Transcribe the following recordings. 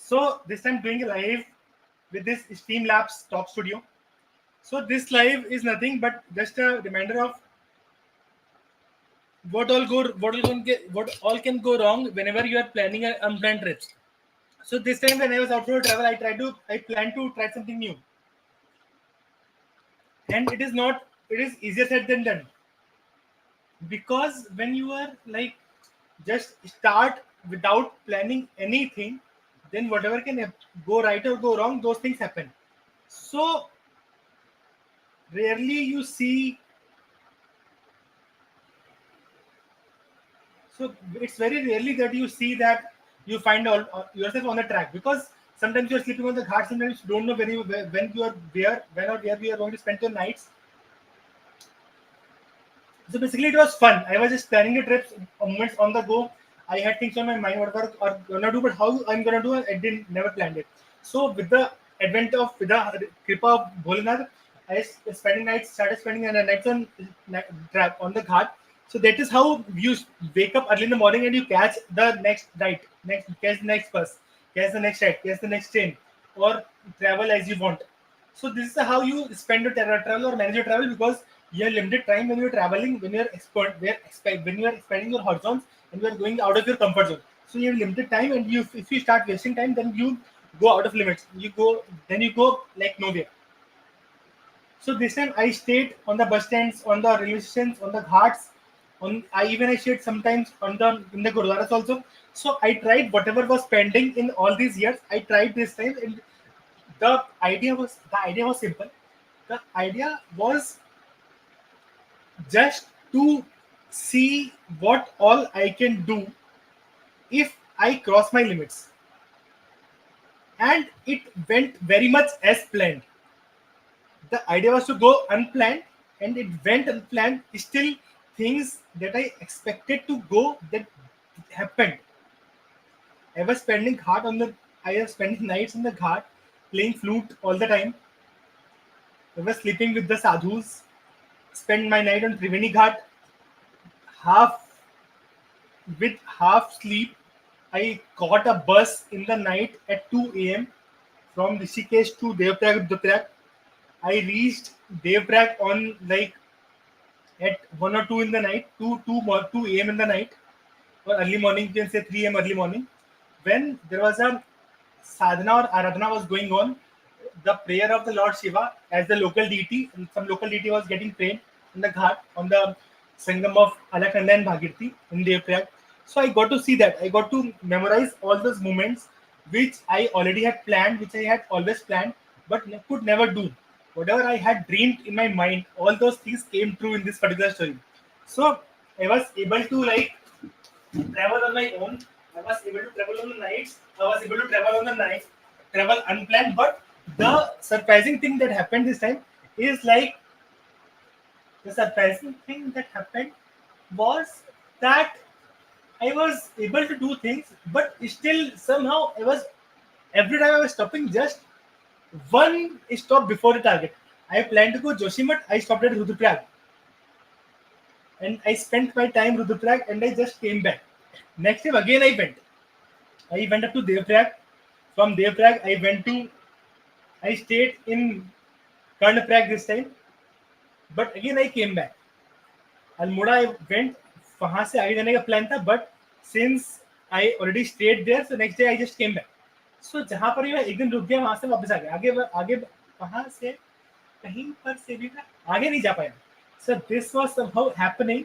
So this time doing a live with this Streamlabs Talk Studio. So this live is nothing but just a reminder of what all can go wrong whenever you are planning an unplanned trips. So this time when I was out for travel, I planned to try something new, and it is easier said than done, because when you are like just start without planning anything, then whatever can go right or go wrong, those things happen. So rarely you see so it's very rarely that you see that you find yourself on the track, because sometimes you're sleeping on the ghat, sometimes you don't know when you are when or where you are going to spend your nights. So basically, it was fun. I was just planning the trips, moments on the go. I had things on my mind, whatever are gonna do, but how I'm gonna do it, I didn't never planned it. So with the kripa of Bholenath, started spending the nights on the ghat. So that is how you wake up early in the morning and you catch the next ride, catch the next bus, catch the next ride, catch the next train, or travel as you want. So this is how you spend your travel or manage your travel, because you have limited time when you're traveling, when you're when you are expanding your horizons and you are going out of your comfort zone. So you have limited time, and you if you start wasting time, then you go out of limits. You go like nowhere. So this time I stayed on the bus stands, on the railway stations, on the ghats. I stayed sometimes on the in the gurudwaras also. So I tried whatever was pending in all these years. I tried this time, and the idea was simple. The idea was just to see what all I can do if I cross my limits. And it went very much as planned. The idea was to go unplanned, and it went unplanned. Still, things that I expected to go that happened. I was spending ghat on the I was spending nights in the ghat, playing flute all the time. I was sleeping with the sadhus, spent my night on Triveni Ghat, half half sleep. I caught a bus in the night at 2 a.m. from Rishikesh to Devprayag. I reached Devprayag on like at 1 or 2 in the night, 2 a.m. in the night, or early morning, you can say 3 a.m. early morning, when there was a sadhana or aradhana was going on, the prayer of the Lord Shiva as the local deity, and some local deity was getting prayed in the ghat on the Sangam of Alaknanda and Bhagirthi in Devprayag. So I got to see that. I got to memorize all those moments which I already had planned, which I had always planned, but could never do. Whatever I had dreamed in my mind, all those things came true in this particular story. So I was able to like travel on my own. I was able to travel on the nights. I was able to travel on the night, travel unplanned. But the surprising thing that happened this time is like the surprising thing that happened was that I was able to do things, but still somehow I was every time I was stopping just one stop before the target. I planned to go Joshimath. I stopped at Rudraprayag, and I spent my time Rudraprayag, and I just came back. Next time again I went. I went up to Devprayag. From Devprayag I stayed in Karnaprayag this time, but again I came back. Almora I went. वहां से आगे जाने का plan था, but since I already stayed there, so next day I just came back. So जहां पर मैं एक दिन रुक गया, वहां से वापस आ गया. आगे आगे वहां से कहीं पर से भी मैं आगे नहीं जा पाया. So this was somehow happening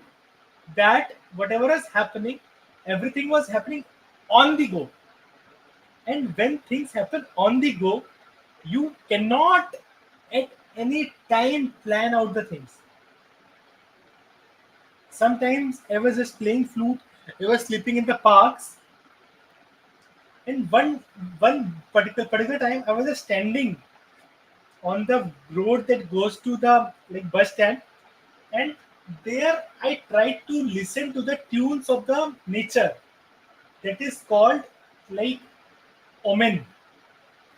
that whatever is happening, everything was happening on the go. And when things happen on the go, you cannot at any time plan out the things. Sometimes I was just playing flute, I was sleeping in the parks, and one particular time I was just standing on the road that goes to the like bus stand, and there I tried to listen to the tunes of the nature. That is called like omen.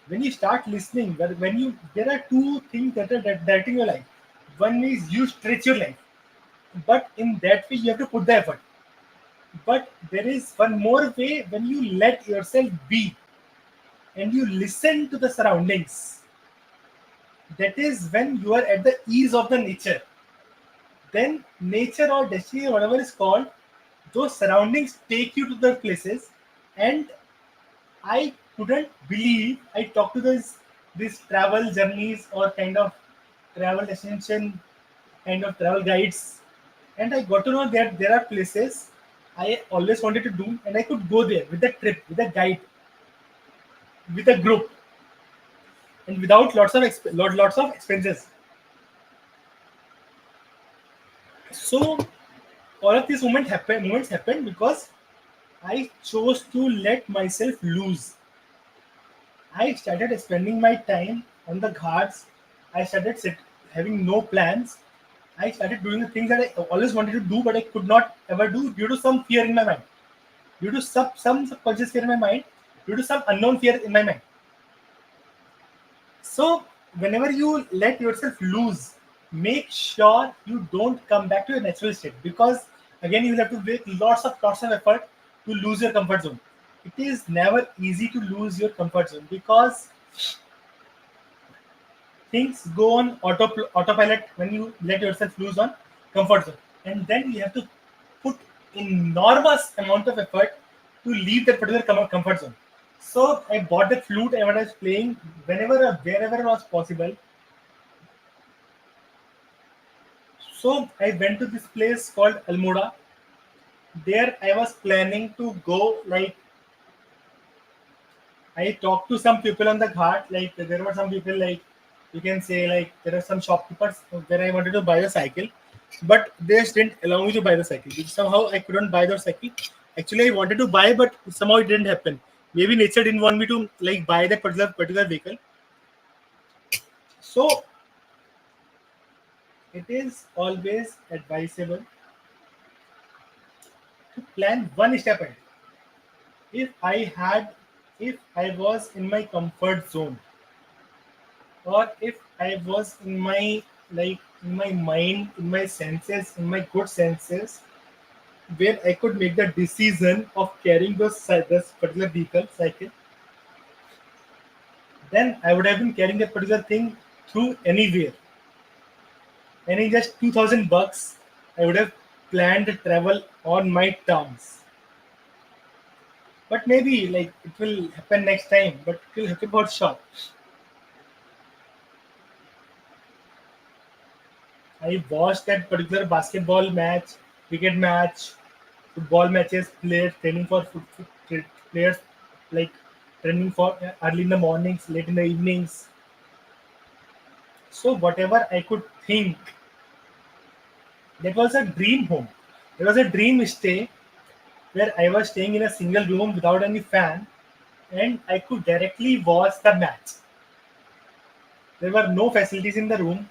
When you start listening, when you there are two things that are directing your life. One is you stretch your life, but in that way you have to put the effort. But there is one more way when you let yourself be. and you listen to the surroundings, that is when you are at the ease of the nature. Then nature or destiny or whatever is called, those surroundings take you to the places. And I couldn't believe I talked to these travel journeys or kind of travel destination kind of travel guides, and I got to know that there are places I always wanted to do, and I could go there with a trip, with a guide, with a group, and without lots of expenses. So all of these moments happened because I chose to let myself loose. I started spending my time on the ghats. I started having no plans. I started doing the things that I always wanted to do, but I could not ever do due to some fear in my mind, due to some subconscious fear in my mind, due to some unknown fear in my mind. So, whenever you let yourself loose, make sure you don't come back to your natural state, because again you will have to make lots of effort to lose your comfort zone. It is never easy to lose your comfort zone because things go on autopilot when you let yourself loose on comfort zone, and then you have to put enormous amount of effort to leave that particular comfort zone. So I bought that flute and when I was playing wherever it was possible. So I went to this place called Almoda. There I was planning to go, like, I talked to some people on the ghat. Like there were some people, like you can say, like there are some shopkeepers where I wanted to buy a cycle, but they just didn't allow me to buy the cycle. Somehow I couldn't buy the cycle. Actually, I wanted to buy, but somehow it didn't happen. Maybe nature didn't want me to like buy that particular vehicle. So it is always advisable to plan one step ahead. If I had, if I was in my comfort zone, or if I was in my, like in my mind, in my senses, in my good senses, where I could make the decision of carrying this particular vehicle cycle, then I would have been carrying that particular thing through anywhere. And in just 2,000 bucks, I would have planned the travel on my terms. But maybe like it will happen next time, but it will happen for sure. I watched that particular basketball match, cricket match, football matches, players training for players, like training for early in the mornings, late in the evenings. So whatever I could think, that was a dream home. There was a dream stay where I was staying in a single room without any fan, and I could directly watch the match. There were no facilities in the room,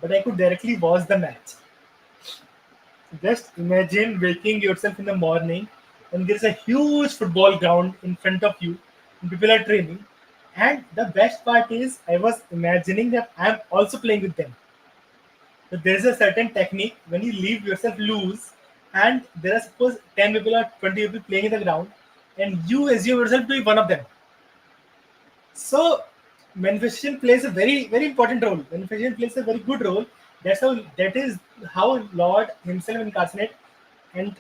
but I could directly watch the match. Just imagine waking yourself in the morning and there's a huge football ground in front of you and people are training. And the best part is I was imagining that I'm also playing with them. So there's a certain technique when you leave yourself loose and there are suppose 10 people or 20 people playing in the ground and you assume yourself to be one of them. So manifestation plays a very important role. Manifestation plays a very good role. That is how Lord Himself incarnate and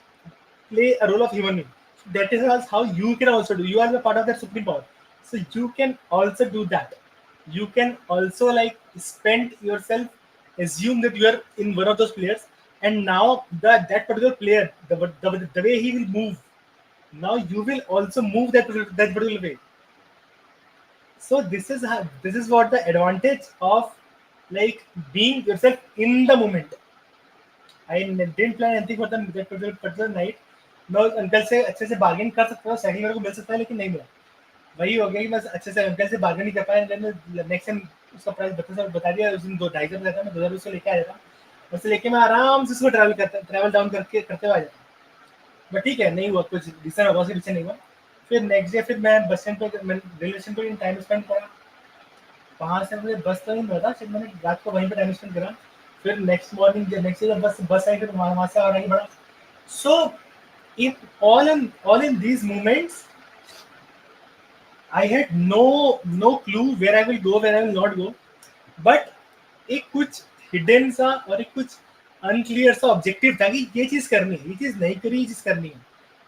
play a role of human being. That is how you can also do. You are the part of that supreme power, so you can also do that. You can also like spend yourself, assume that you are in one of those players, and now that particular player, the way he will move, now you will also move that particular way. So this is what the advantage of like being yourself in the moment. I didn't plan anything for that particular night. मैं उस uncle से अच्छे से bargain कर सकता था, cycle मेरे को मिल सकता है, लेकिन नहीं मिला. वही हो गया कि मैं अच्छे से अंकल से बार्गेन नहीं कर पाया. नेक्स्ट टाइम उसका प्राइस 32,000 बता दिया. उस दिन 2-2.5 बताया, मैं 2,000 उससे लेके आया था. उससे लेके मैं आराम से उसको ट्रैवल डाउन करके करते हुए आ जाता. बट ठीक है, नहीं हुआ कुछ डिसीजन होगा, उसके पीछे नहीं हुआ. फिर नेक्स्ट डे फिर मैं बस स्टैंड पे, रेलवे स्टेशन पे टाइम स्पेंड करा. वहाँ से मुझे बस तो नहीं मिला था, फिर मैंने रात को वहीं पे टाइम स्पेंड करा. फिर नेक्स्ट मॉर्निंग नेक्स्ट डे जब बस आई, फिर वहाँ से और आगे बढ़ा. So if all in these moments, I had no clue where I will go, where I will not go, but एक कुछ हिडन सा और एक कुछ अनक्लियर सा ऑब्जेक्टिव था कि ये चीज करनी है, ये चीज नहीं करी, ये चीज करनी है।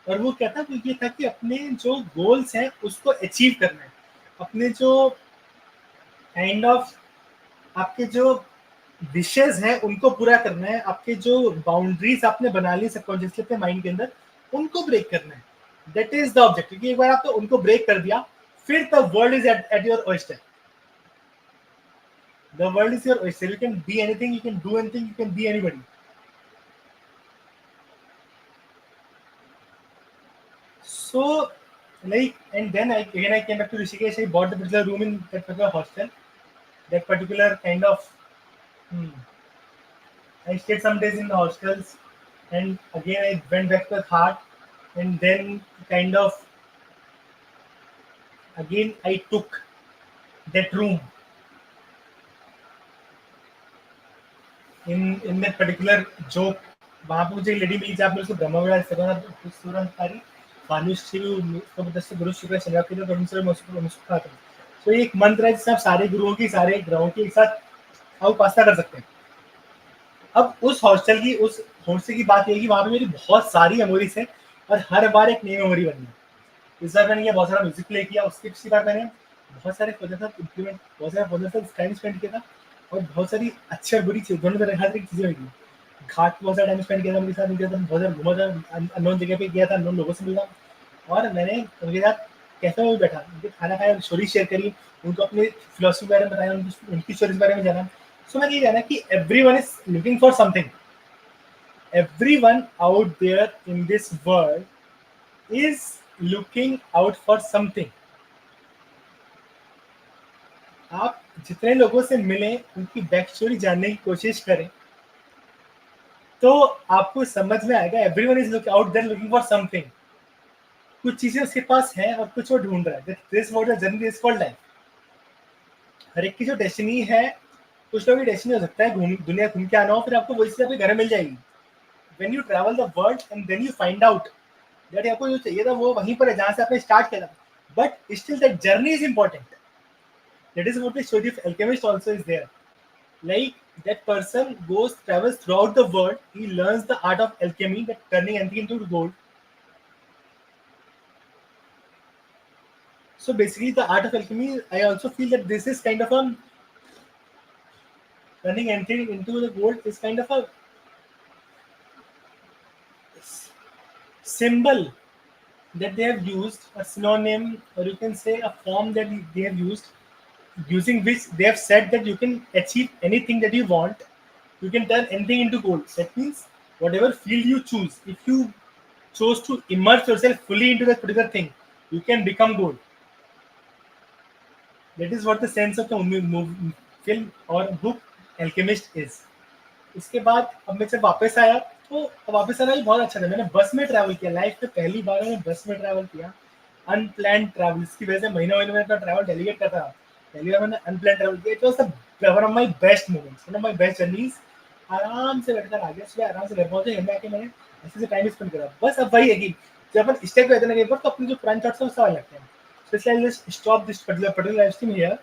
और वो क्या था, वो ये था कि अपने जो गोल्स हैं उसको अचीव करना है, अपने जो काइंड ऑफ आपके जो विशेष हैं उनको पूरा करना है, आपके जो बाउंड्रीज आपने बना ली सबकॉन्शियसली अपने माइंड के अंदर उनको ब्रेक करना है। That is the objective. एक बार आपने उनको ब्रेक कर दिया, फिर the world is at your oyster. The world is your oyster. You can be anything, you can do anything, you can be anybody. So, like, and then again I came back to Rishikesh. I bought the particular room in that particular hostel, that particular kind of. Hmm, I stayed some days in the hostels, and again I went back to Ghat, and then kind of again I took that room in that particular जो वहाँ पे मुझे lady मिली जहाँ पे उसको ब्रह्मविद्या सूरंकारी फानुष्ठी उसको दस गुरु शुक्र शनिवार के तो से मुस्कुरा था। तो ये एक मंत्र है जिससे आप सारे गुरुओं की सारे ग्रहों की एक साथ आप उपासना कर सकते हैं। अब उस हॉस्टल की बात ये कि वहाँ पे मेरी बहुत सारी मेमोरीज है और हर बार एक नई मेमोरी बनी है। इस बार मैंने ये बहुत सारा म्यूजिक प्ले किया, उसके पिछली बार मैंने बहुत सारे इम्प्लीमेंट बहुत सारे टाइम स्पेंड किया था और बहुत सारी अच्छी और बुरी चीज दोनों तरह हर एक चीजें हुई। घाट बहुत सारा टाइम स्पेंड किया था, उनके साथ गया था, बहुत सारा घूमा था, अननोन जगह पे गया था, अननोन लोगों से मिला और मैंने उनके साथ कैफे में भी बैठा, उनके खाना खाया, स्टोरी शेयर करी, उनको अपनी फिलोसफी के बारे में बताया, उनकी स्टोरी के बारे में जाना। सो मैंने ये जाना कि everyone is looking for something, everyone out there in this world is looking out for something. आप जितने लोगों से मिलें उनकी बैक स्टोरी जानने की कोशिश करें तो आपको समझ में आएगा everyone is look out there looking for something. कुछ चीजें उसके पास है और कुछ वो ढूंढ रहा है। This what the journey is called life. हर एक की जो डेस्टिनी है, कुछ लोगों की डेस्टिनी हो सकता है दुनिया घूम के आना हो, फिर आपको वही चीज आपके घर में मिल जाएगी। When you travel the world and then you find out that आपको जो चाहिए था वो वहीं पर है जहां से आपने स्टार्ट किया था, but still that journey is important. That is what the story of Alchemist also is there. Like that person travels throughout the world, he learns the art of alchemy, that turning anything into gold. So basically the art of alchemy, I also feel that this is kind of a turning anything into the gold is kind of a symbol that they have used, a synonym, or you can say a form that they have used, using which they have said that you can achieve anything that you want, you can turn anything into gold. That means whatever field you choose, if you chose to immerse yourself fully into that particular thing, you can become gold. That is what the sense of the film or book Alchemist is. इसके बाद अब मैं जब वापस आया तो वापस आना भी बहुत अच्छा था। मैंने बस में ट्रैवल किया, लाइफ में पहली बार मैंने बस में ट्रैवल किया, अनप्लान्ड ट्रैवल। इसकी वजह से महीना महीने में अपना ट्रैवल डेलीगेट करता था। पहली बार मैंने अनप्लान्ड ट्रैवल किया। It was the one of my best moments, one of my best journeys. आराम से बैठकर आ गया, सुबह आराम से घर पहुंचे, घर में आके मैंने ऐसे से टाइम स्पेंड करा। बस अब वही है कि जब अपन स्टेप रहते ना कहीं पर तो अपने जो पुराने थॉट्स हैं वो सवाल लगते हैं। So let's just stop this particular live stream here.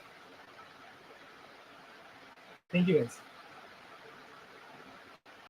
Thank you guys.